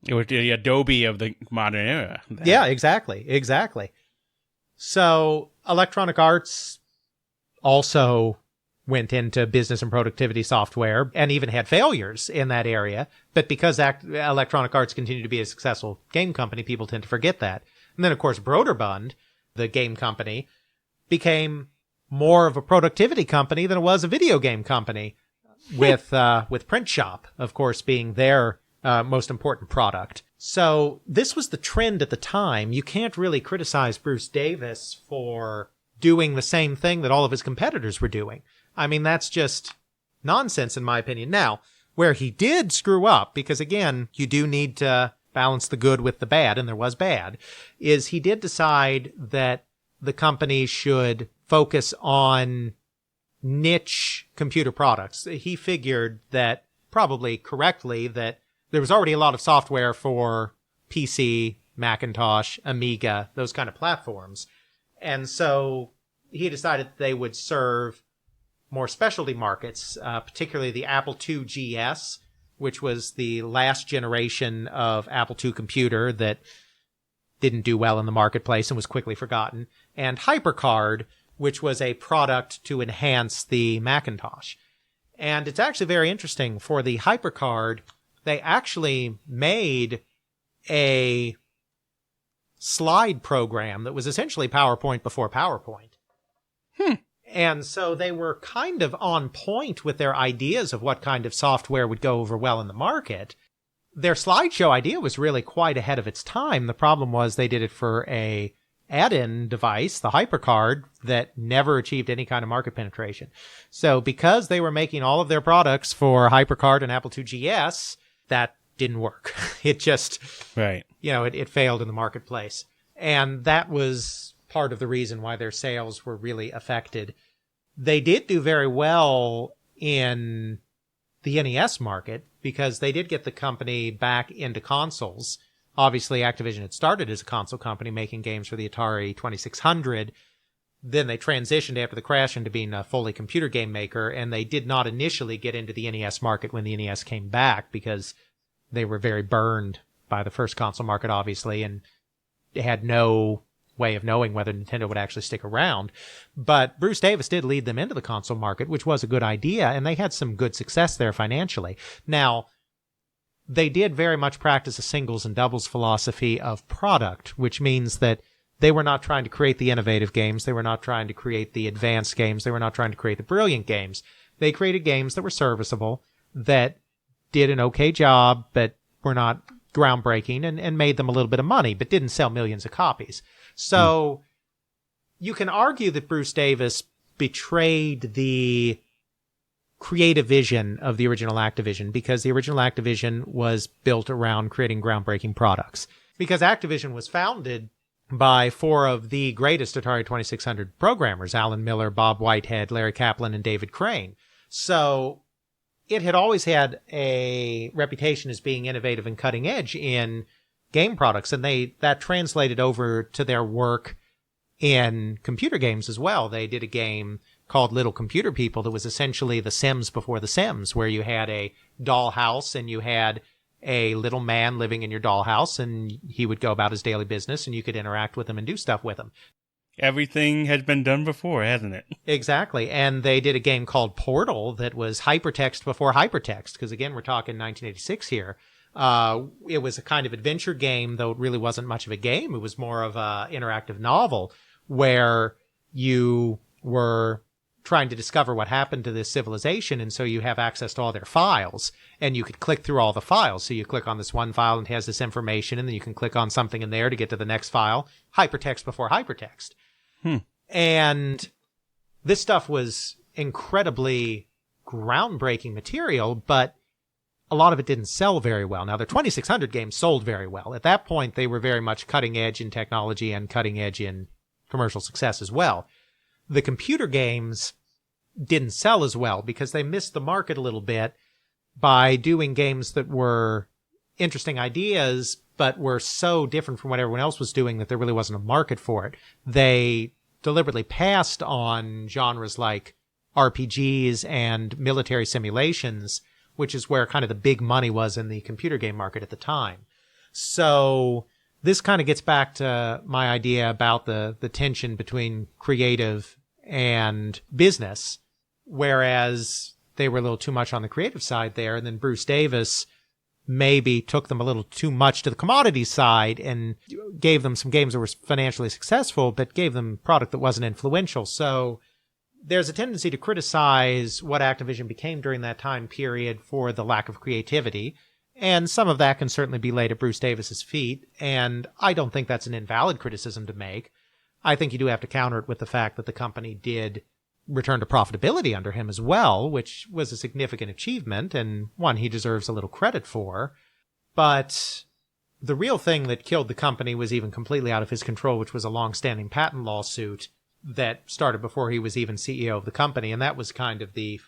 It was the Adobe of the modern era. Yeah, exactly. So Electronic Arts also went into business and productivity software and even had failures in that area. But because Electronic Arts continued to be a successful game company, people tend to forget that. And then, of course, Broderbund, the game company, became more of a productivity company than it was a video game company, with Print Shop, of course, being their most important product. So this was the trend at the time. You can't really criticize Bruce Davis for doing the same thing that all of his competitors were doing. I mean, that's just nonsense, in my opinion. Now, where he did screw up, because again, you do need to balance the good with the bad, and there was bad, is he did decide that the company should focus on niche computer products. He figured that, probably correctly, that there was already a lot of software for PC, Macintosh, Amiga, those kind of platforms. And so he decided they would serve more specialty markets, particularly the Apple II GS, which was the last generation of Apple II computer that didn't do well in the marketplace and was quickly forgotten, and HyperCard, which was a product to enhance the Macintosh. And it's actually very interesting. For the HyperCard, they actually made a slide program that was essentially PowerPoint before PowerPoint. And so they were kind of on point with their ideas of what kind of software would go over well in the market. Their slideshow idea was really quite ahead of its time. The problem was they did it for a add-in device, the HyperCard, that never achieved any kind of market penetration. So because they were making all of their products for HyperCard and Apple II GS, that didn't work. It just, right. It failed in the marketplace. And that was part of the reason why their sales were really affected. They did do very well in the NES market because they did get the company back into consoles. Obviously, Activision had started as a console company making games for the Atari 2600. Then they transitioned after the crash into being a fully computer game maker, and they did not initially get into the NES market when the NES came back because they were very burned by the first console market, obviously, and had no way of knowing whether Nintendo would actually stick around. But Bruce Davis did lead them into the console market, which was a good idea, and they had some good success there financially. Now, they did very much practice a singles and doubles philosophy of product, which means that they were not trying to create the innovative games. They were not trying to create the advanced games. They were not trying to create the brilliant games. They created games that were serviceable, that did an okay job, but were not groundbreaking, and made them a little bit of money, but didn't sell millions of copies. So you can argue that Bruce Davis betrayed the creative vision of the original Activision, because the original Activision was built around creating groundbreaking products. Because Activision was founded by four of the greatest Atari 2600 programmers, Alan Miller, Bob Whitehead, Larry Kaplan, and David Crane. So it had always had a reputation as being innovative and cutting edge in game products, and that translated over to their work in computer games as well. They did a game called Little Computer People that was essentially The Sims before The Sims, where you had a dollhouse and you had a little man living in your dollhouse, and he would go about his daily business, and you could interact with him and do stuff with him. Everything has been done before, hasn't it? Exactly. And they did a game called Portal that was hypertext before hypertext, because again, we're talking 1986 here. It was a kind of adventure game, though it really wasn't much of a game. It was more of an interactive novel where you were trying to discover what happened to this civilization, and so you have access to all their files, and you could click through all the files. So you click on this one file and it has this information, and then you can click on something in there to get to the next file. Hypertext before hypertext. And this stuff was incredibly groundbreaking material, but a lot of it didn't sell very well. Now, their 2600 games sold very well. At that point, they were very much cutting edge in technology and cutting edge in commercial success as well. The computer games didn't sell as well because they missed the market a little bit by doing games that were interesting ideas, but were so different from what everyone else was doing that there really wasn't a market for it. They deliberately passed on genres like RPGs and military simulations, which is where kind of the big money was in the computer game market at the time. So this kind of gets back to my idea about the tension between creative and business, whereas they were a little too much on the creative side there, and then Bruce Davis maybe took them a little too much to the commodity side and gave them some games that were financially successful, but gave them product that wasn't influential. So there's a tendency to criticize what Activision became during that time period for the lack of creativity, and some of that can certainly be laid at Bruce Davis's feet, and I don't think that's an invalid criticism to make. I think you do have to counter it with the fact that the company did return to profitability under him as well, which was a significant achievement and one he deserves a little credit for. But the real thing that killed the company was even completely out of his control, which was a long-standing patent lawsuit that started before he was even CEO of the company, and that was kind of the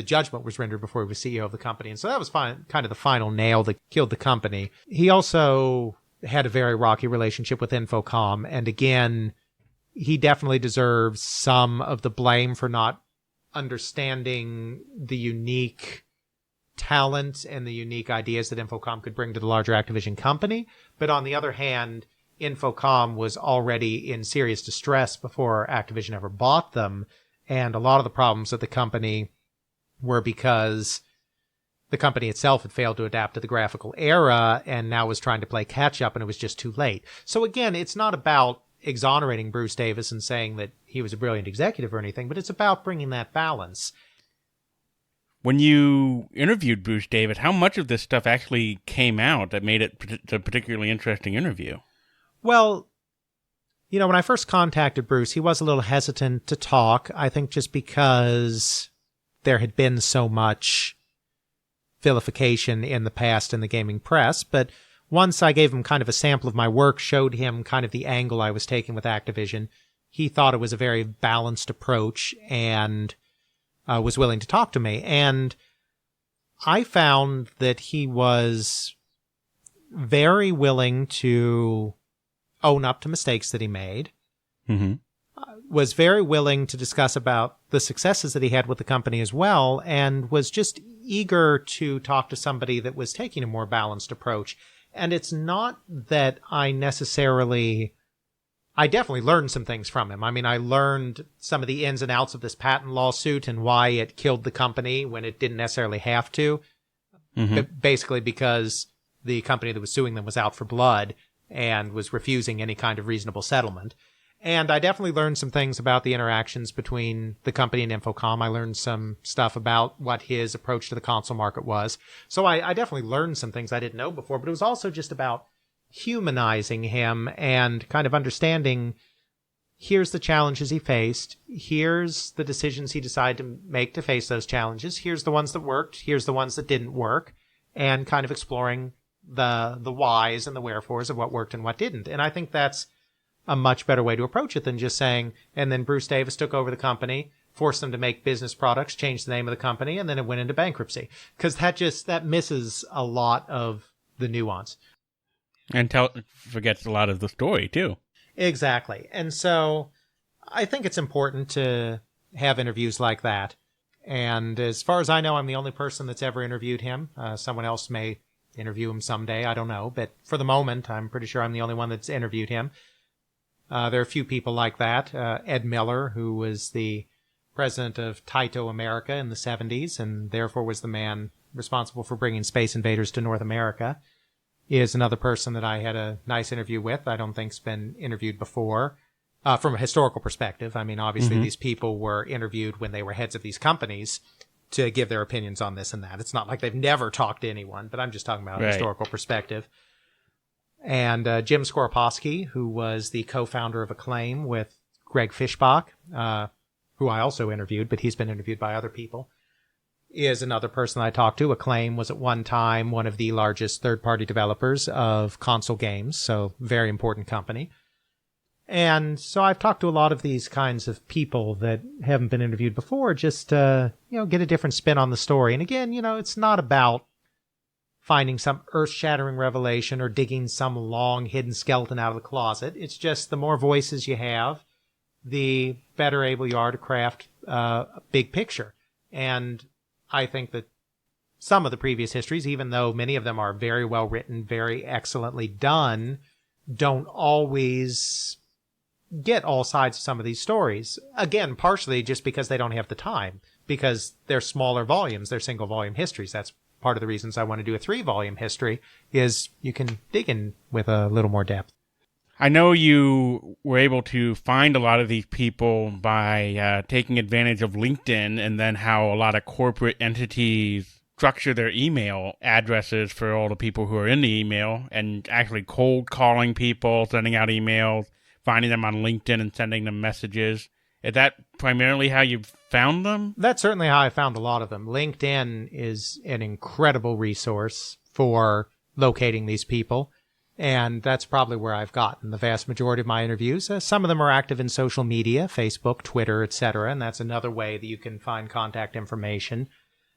judgment was rendered before he was CEO of the company. And so that was kind of the final nail that killed the company. He also had a very rocky relationship with Infocom, and again, he definitely deserves some of the blame for not understanding the unique talent and the unique ideas that Infocom could bring to the larger Activision company. But on the other hand, Infocom was already in serious distress before Activision ever bought them, and a lot of the problems at the company were because the company itself had failed to adapt to the graphical era and now was trying to play catch up, and it was just too late. So again, it's not about exonerating Bruce Davis and saying that he was a brilliant executive or anything, but it's about bringing that balance. When you interviewed Bruce Davis, how much of this stuff actually came out that made it a particularly interesting interview? Well, when I first contacted Bruce, he was a little hesitant to talk, I think just because there had been so much vilification in the past in the gaming press, but once I gave him kind of a sample of my work, showed him kind of the angle I was taking with Activision, he thought it was a very balanced approach and was willing to talk to me. And I found that he was very willing to own up to mistakes that he made. Mm-hmm. Was very willing to discuss about the successes that he had with the company as well, and was just eager to talk to somebody that was taking a more balanced approach. And it's not that I definitely learned some things from him. I mean, I learned some of the ins and outs of this patent lawsuit and why it killed the company when it didn't necessarily have to. Mm-hmm. Basically because the company that was suing them was out for blood and was refusing any kind of reasonable settlement. And I definitely learned some things about the interactions between the company and Infocom. I learned some stuff about what his approach to the console market was. So I definitely learned some things I didn't know before, but it was also just about humanizing him and kind of understanding, here's the challenges he faced, here's the decisions he decided to make to face those challenges, here's the ones that worked, here's the ones that didn't work, and kind of exploring the whys and the wherefores of what worked and what didn't. And I think that's a much better way to approach it than just saying, and then Bruce Davis took over the company, forced them to make business products, changed the name of the company, and then it went into bankruptcy. Because that misses a lot of the nuance. And forgets a lot of the story, too. Exactly. And so I think it's important to have interviews like that. And as far as I know, I'm the only person that's ever interviewed him. Someone else may interview him someday. I don't know. But for the moment, I'm pretty sure I'm the only one that's interviewed him. There are a few people like that. Ed Miller, who was the president of Taito America in the 70s and therefore was the man responsible for bringing Space Invaders to North America, is another person that I had a nice interview with. I don't think's been interviewed before. From a historical perspective, I mean, obviously these people were interviewed when they were heads of these companies to give their opinions on this and that. It's not like they've never talked to anyone, but I'm just talking about a historical perspective. And Jim Skoroposky, who was the co-founder of Acclaim with Greg Fishbach, who I also interviewed, but he's been interviewed by other people, is another person I talked to. Acclaim was at one time one of the largest third-party developers of console games, so very important company. And so I've talked to a lot of these kinds of people that haven't been interviewed before, just to, get a different spin on the story. And again, it's not about finding some earth-shattering revelation or digging some long hidden skeleton out of the closet. It's just the more voices you have, the better able you are to craft a big picture. And I think that some of the previous histories, even though many of them are very well written, very excellently done, don't always get all sides of some of these stories. Again, partially just because they don't have the time, because they're smaller volumes, they're single volume histories. That's part of the reasons I want to do a 3-volume history, is you can dig in with a little more depth. I know you were able to find a lot of these people by taking advantage of LinkedIn, and then how a lot of corporate entities structure their email addresses for all the people who are in the email, and actually cold calling people, sending out emails, finding them on LinkedIn and sending them messages. Is that primarily how you found them? That's certainly how I found a lot of them. LinkedIn is an incredible resource for locating these people. And that's probably where I've gotten the vast majority of my interviews. Some of them are active in social media, Facebook, Twitter, etc. And that's another way that you can find contact information.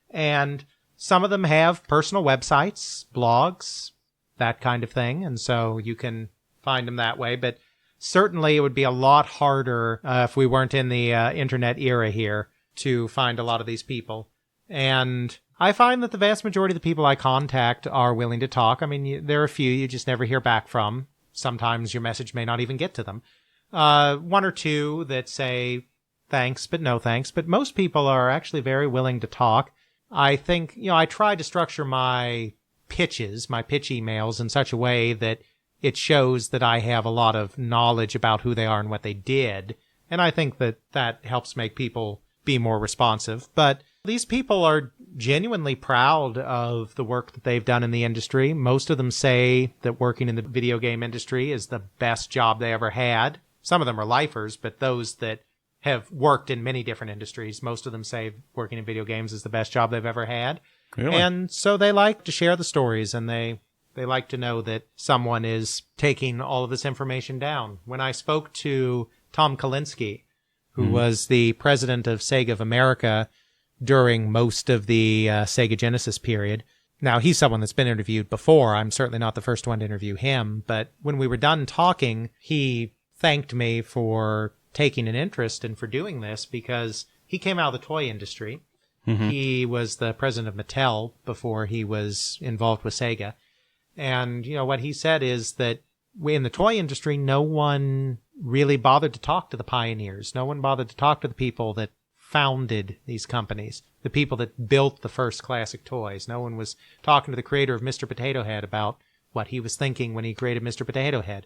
And some of them have personal websites, blogs, that kind of thing. And so you can find them that way. But certainly it would be a lot harder if we weren't in the internet era here to find a lot of these people. And I find that the vast majority of the people I contact are willing to talk. I mean, there are a few you just never hear back from. Sometimes your message may not even get to them. One or two that say thanks, but no thanks. But most people are actually very willing to talk. I think, I try to structure my pitch emails in such a way that it shows that I have a lot of knowledge about who they are and what they did. And I think that that helps make people be more responsive. But these people are genuinely proud of the work that they've done in the industry. Most of them say that working in the video game industry is the best job they ever had. Some of them are lifers, but those that have worked in many different industries, most of them say working in video games is the best job they've ever had. Really? And so they like to share the stories, and they like to know that someone is taking all of this information down. When I spoke to Tom Kalinske, who was the president of Sega of America during most of the Sega Genesis period, Now, he's someone that's been interviewed before. I'm certainly not the first one to interview him. But when we were done talking, he thanked me for taking an interest and for doing this because he came out of the toy industry. Mm-hmm. He was the president of Mattel before he was involved with Sega. And, what he said is that in the toy industry, no one really bothered to talk to the pioneers. No one bothered to talk to the people that founded these companies, the people that built the first classic toys. No one was talking to the creator of Mr. Potato Head about what he was thinking when he created Mr. Potato Head.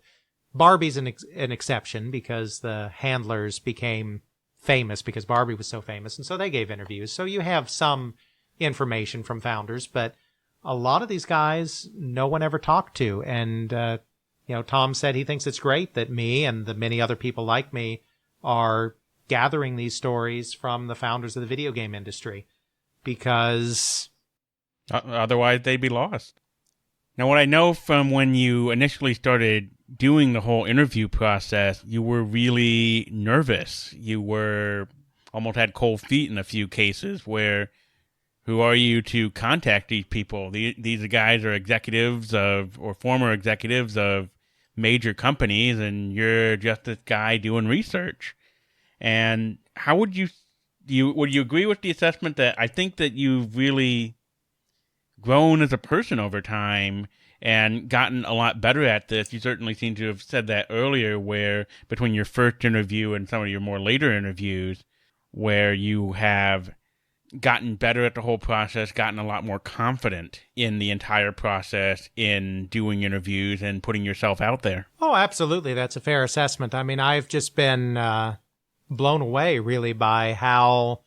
Barbie's an exception because the handlers became famous because Barbie was so famous, and so they gave interviews. So you have some information from founders, but a lot of these guys no one ever talked to. And, Tom said he thinks it's great that me and the many other people like me are gathering these stories from the founders of the video game industry because otherwise they'd be lost. Now, what I know from when you initially started doing the whole interview process, you were really nervous. You were almost had cold feet in a few cases where, who are you to contact these people? These guys are executives or former executives of major companies, and you're just this guy doing research. And how would you agree with the assessment that I think that you've really grown as a person over time and gotten a lot better at this? You certainly seem to have said that earlier, where between your first interview and some of your more later interviews, where you have gotten better at the whole process, gotten a lot more confident in the entire process in doing interviews and putting yourself out there. Oh, absolutely. That's a fair assessment. I mean, I've just been blown away, really, by how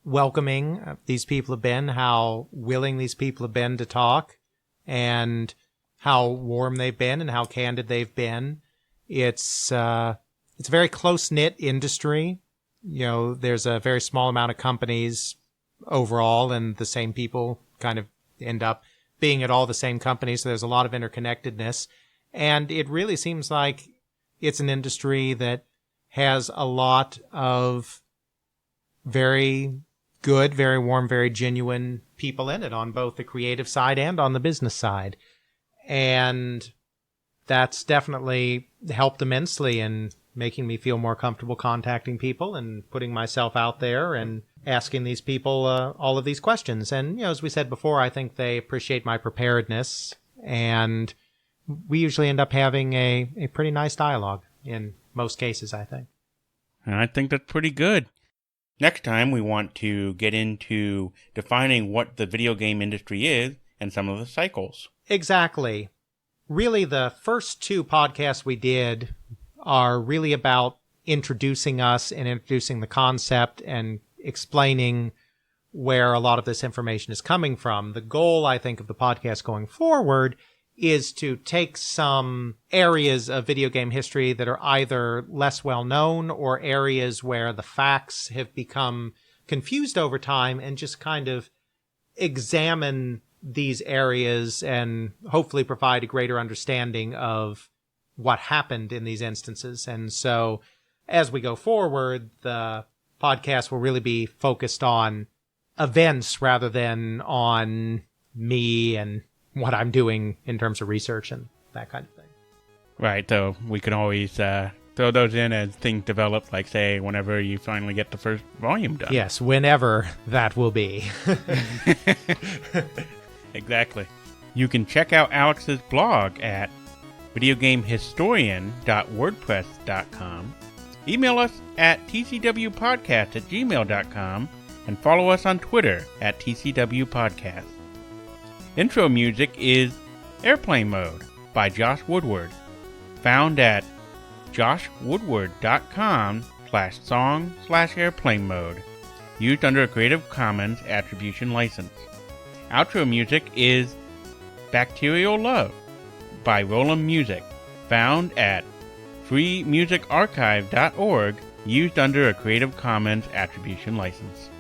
welcoming these people have been, how willing these people have been to talk, and how warm they've been and how candid they've been. It's a very close-knit industry. There's a very small amount of companies overall, and the same people kind of end up being at all the same companies. So there's a lot of interconnectedness. And it really seems like it's an industry that has a lot of very good, very warm, very genuine people in it on both the creative side and on the business side. And that's definitely helped immensely in making me feel more comfortable contacting people and putting myself out there and asking these people all of these questions. And, as we said before, I think they appreciate my preparedness, and we usually end up having a pretty nice dialogue in most cases, I think. And I think that's pretty good. Next time, we want to get into defining what the video game industry is and some of the cycles. Exactly. Really, the first two podcasts we did are really about introducing us and introducing the concept and explaining where a lot of this information is coming from. The goal, I think, of the podcast going forward is to take some areas of video game history that are either less well known or areas where the facts have become confused over time and just kind of examine these areas and hopefully provide a greater understanding of what happened in these instances. And so as we go forward, the podcast will really be focused on events rather than on me and what I'm doing in terms of research and that kind of thing. Right, so we can always throw those in as things develop, like, say, whenever you finally get the first volume done. Yes, whenever that will be. Exactly. You can check out Alex's blog at videogamehistorian.wordpress.com. Email us at tcwpodcast@gmail.com and follow us on Twitter at tcwpodcast. Intro music is Airplane Mode by Josh Woodward, found at joshwoodward.com/song/airplane mode, used under a Creative Commons Attribution License. Outro music is Bacterial Love by Roland Music, found at freemusicarchive.org, used under a Creative Commons Attribution License.